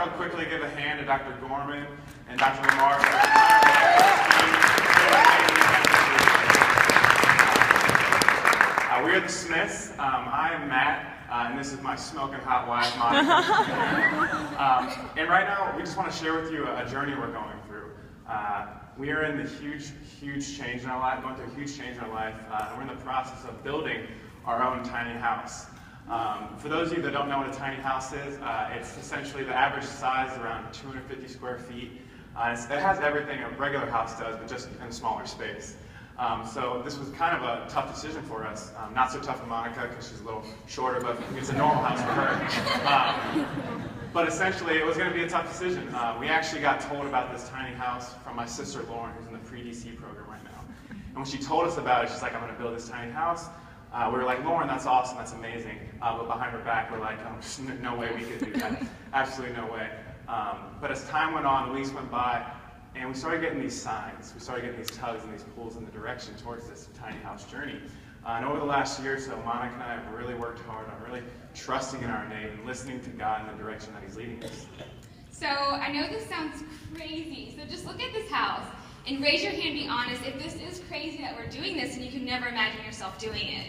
to real quickly give a hand to Dr. Gorman and Dr. Lamar for we are the Smiths. I am Matt, and this is my smoking hot wife, Monica. And right now, we just want to share with you a journey we're going through. We are in the huge change in our life, going through a huge change in our life, and we're in the process of building our own tiny house. For those of you that don't know what a tiny house is, it's essentially the average size around 250 square feet. It has everything a regular house does, but just in a smaller space. So this was kind of a tough decision for us. Not so tough for Monica because she's a little shorter, but it's a normal house for her. But essentially, it was going to be a tough decision. We actually got told about this tiny house from my sister Lauren, who's in the pre-DC program right now. And when she told us about it, she's like, I'm going to build this tiny house. We were like, Lauren, that's awesome, that's amazing. But behind her back, we're like, oh, no way we could do that. Absolutely no way. But as time went on, the weeks went by, and we started getting these signs. We started getting these tugs and these pulls in the direction towards this tiny house journey. And over the last year or so, Monica and I have really worked hard on really trusting in our Nate and listening to God in the direction that He's leading us. So I know this sounds crazy, so just look at this house and raise your hand, be honest, if this is crazy that we're doing this and you can never imagine yourself doing it.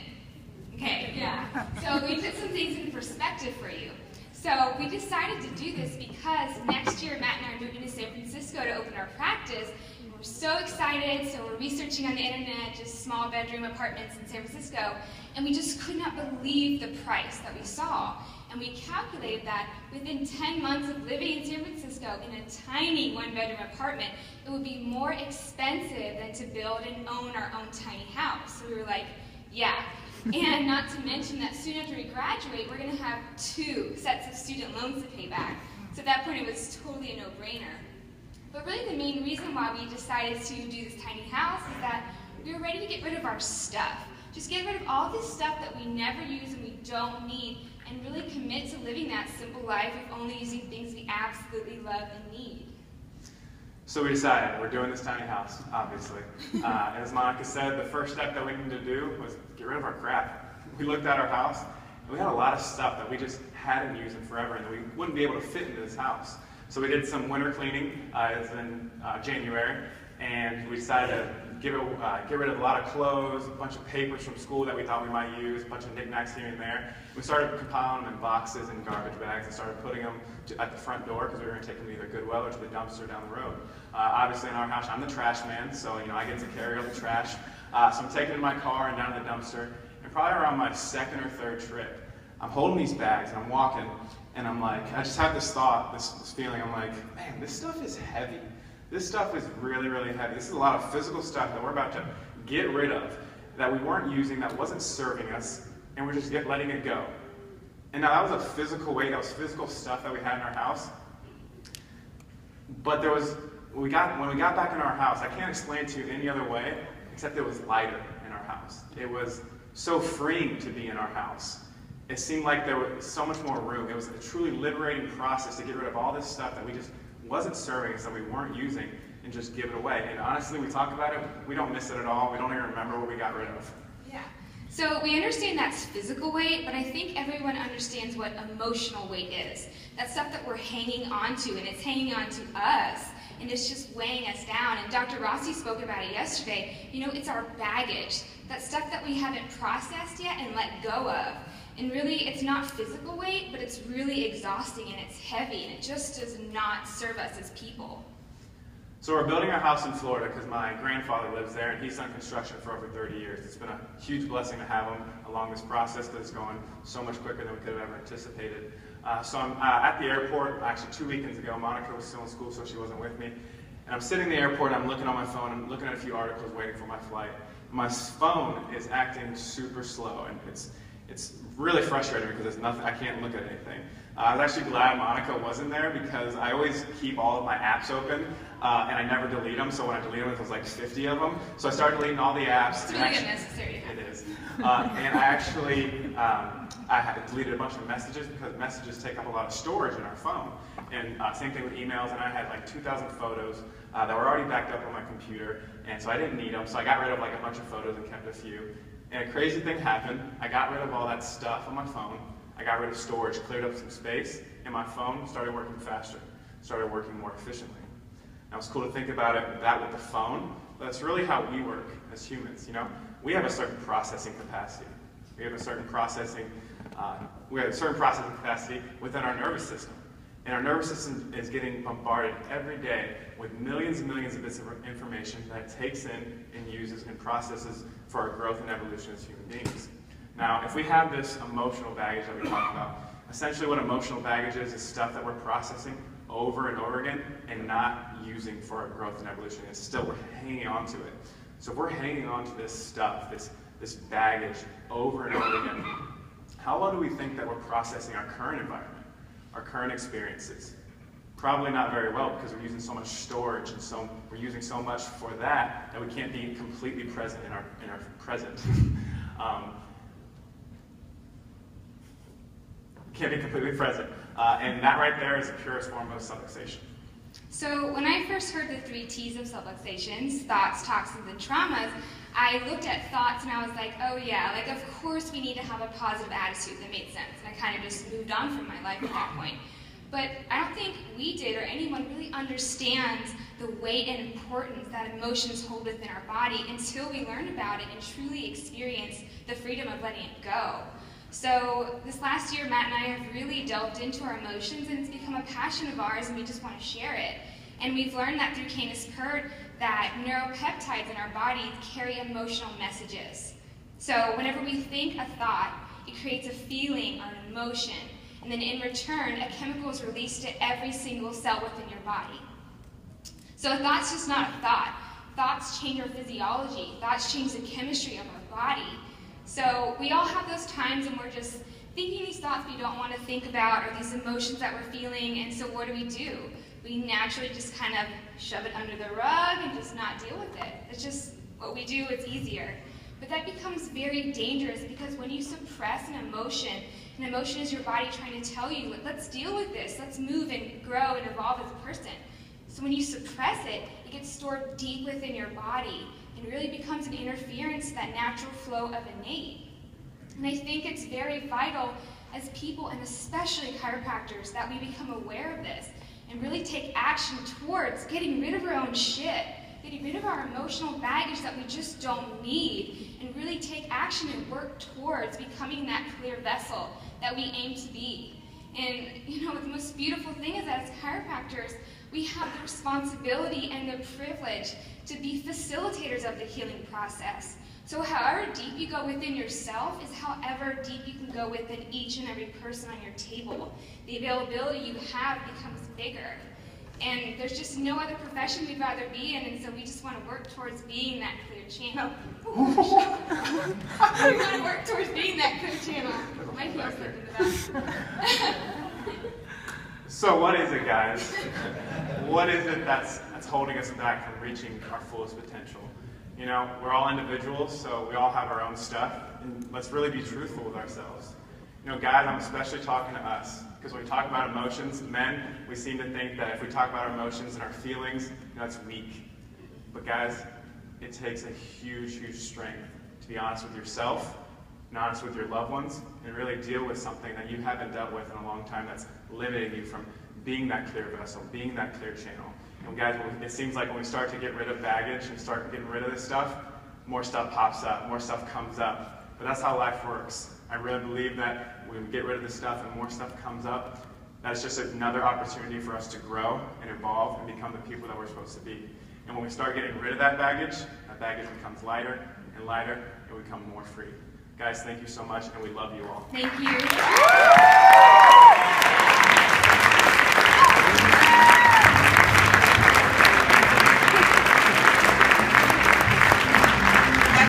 Okay, yeah. So we put some things in perspective for you. So we decided to do this because next year Matt and I are moving to San Francisco to open our practice. We're so excited, so we're researching on the internet, just small bedroom apartments in San Francisco, and we just could not believe the price that we saw. And we calculated that within 10 months of living in San Francisco in a tiny one-bedroom apartment, it would be more expensive than to build and own our own tiny house. So we were like, yeah. And not to mention that soon after we graduate, we're going to have 2 sets of student loans to pay back. So at that point, it was totally a no-brainer. But really the main reason why we decided to do this tiny house is that we were ready to get rid of our stuff. Just get rid of all this stuff that we never use and we don't need, and really commit to living that simple life of only using things we absolutely love and need. So we decided we're doing this tiny house, obviously. As Monica said, the first step that we needed to do was get rid of our crap. We looked at our house, and we had a lot of stuff that we just hadn't used in forever, and we wouldn't be able to fit into this house. So we did some winter cleaning. It was in January, and we decided to get rid of a lot of clothes, a bunch of papers from school that we thought we might use, a bunch of knickknacks here and there. We started compiling them in boxes and garbage bags and started putting them at the front door because we were going to take them to either Goodwill or to the dumpster down the road. Obviously in our house, I'm the trash man, so I get to carry all the trash. So I'm taking it in my car and down to the dumpster. And probably around my 2nd or 3rd trip, I'm holding these bags and I'm walking, and I'm like, I just have this thought, this feeling. I'm like, man, this stuff is heavy. This stuff is really, really heavy. This is a lot of physical stuff that we're about to get rid of, that we weren't using, that wasn't serving us, and we're just letting it go. And now that was a physical weight, that was physical stuff that we had in our house. But when we got back in our house, I can't explain it to you any other way, except it was lighter in our house. It was so freeing to be in our house. It seemed like there was so much more room. It was a truly liberating process to get rid of all this stuff that we just wasn't serving us, that we weren't using, and just give it away. And honestly, we talk about it, we don't miss it at all. We don't even remember what we got rid of. Yeah. So we understand that's physical weight, but I think everyone understands what emotional weight is. That stuff that we're hanging on to, and it's hanging on to us, and it's just weighing us down. And Dr. Rossi spoke about it yesterday. It's our baggage, that stuff that we haven't processed yet and let go of. And really, it's not physical weight, but it's really exhausting and it's heavy, and it just does not serve us as people. So we're building our house in Florida because my grandfather lives there, and he's done construction for over 30 years. It's been a huge blessing to have him along this process that is going so much quicker than we could have ever anticipated. So I'm at the airport, actually 2 weekends ago. Monica was still in school, so she wasn't with me. And I'm sitting in the airport, I'm looking on my phone, I'm looking at a few articles waiting for my flight. My phone is acting super slow, and it's really frustrating because there's nothing, I can't look at anything. I was actually glad Monica wasn't there because I always keep all of my apps open and I never delete them. So when I delete them, it was like 50 of them. So I started deleting all the apps. It's really unnecessary. It is. And I actually I had deleted a bunch of messages because messages take up a lot of storage in our phone. And same thing with emails. And I had like 2,000 photos that were already backed up on my computer. And so I didn't need them. So I got rid of like a bunch of photos and kept a few. And a crazy thing happened. I got rid of all that stuff on my phone. I got rid of storage, cleared up some space, and my phone started working faster, started working more efficiently. Now it's cool to think about that with the phone, but that's really how we work as humans. We have a certain processing capacity. We have a certain processing capacity within our nervous system. And our nervous system is getting bombarded every day with millions and millions of bits of information that it takes in and uses and processes for our growth and evolution as human beings. Now, if we have this emotional baggage that we talked about, essentially what emotional baggage is stuff that we're processing over and over again and not using for our growth and evolution. And still, we're hanging on to it. So if we're hanging on to this stuff, this baggage over and over again, how well do we think that we're processing our current environment, our current experiences? Probably not very well, because we're using so much storage and we're using so much for that we can't be completely present in our present. Can't be completely present. And that right there is the purest form of subluxation. So when I first heard the 3 T's of subluxations, thoughts, toxins, and traumas, I looked at thoughts and I was like, oh yeah, like of course we need to have a positive attitude. That made sense. And I kind of just moved on from my life at that point. But I don't think we did or anyone really understands the weight and importance that emotions hold within our body until we learn about it and truly experience the freedom of letting it go. So this last year, Matt and I have really delved into our emotions, and it's become a passion of ours, and we just want to share it. And we've learned that through Canis Pert that neuropeptides in our body carry emotional messages. So whenever we think a thought, it creates a feeling or an emotion, and then in return, a chemical is released to every single cell within your body. So a thought's just not a thought. Thoughts change our physiology. Thoughts change the chemistry of our body. So we all have those times when we're just thinking these thoughts we don't want to think about or these emotions that we're feeling, and so what do? We naturally just kind of shove it under the rug and just not deal with it. It's just what we do, it's easier. But that becomes very dangerous because when you suppress an emotion is your body trying to tell you, let's deal with this, let's move and grow and evolve as a person. So when you suppress it, it gets stored deep within your body and really becomes an interference to that natural flow of innate. And I think it's very vital as people, and especially chiropractors, that we become aware of this and really take action towards getting rid of our own shit, getting rid of our emotional baggage that we just don't need, and really take action and work towards becoming that clear vessel that we aim to be. And the most beautiful thing is that as chiropractors, we have the responsibility and the privilege to be facilitators of the healing process. So however deep you go within yourself is however deep you can go within each and every person on your table. The availability you have becomes bigger. And there's just no other profession we'd rather be in, and so we just want to work towards being that clear channel. We want to work towards being that clear channel. My heel's slipping in the back. So what is it, guys? What is it that's holding us back from reaching our fullest potential? We're all individuals, so we all have our own stuff, and let's really be truthful with ourselves. Guys, I'm especially talking to us, because when we talk about emotions, men, we seem to think that if we talk about our emotions and our feelings, it's weak. But guys, it takes a huge, huge strength to be honest with yourself, and honest with your loved ones, and really deal with something that you haven't dealt with in a long time that's limiting you from being that clear vessel, being that clear channel. And guys, it seems like when we start to get rid of baggage and start getting rid of this stuff, more stuff pops up, more stuff comes up. But that's how life works. I really believe that when we get rid of this stuff and more stuff comes up, that's just another opportunity for us to grow and evolve and become the people that we're supposed to be. And when we start getting rid of that baggage becomes lighter and lighter, and we become more free. Guys, thank you so much, and we love you all. Thank you.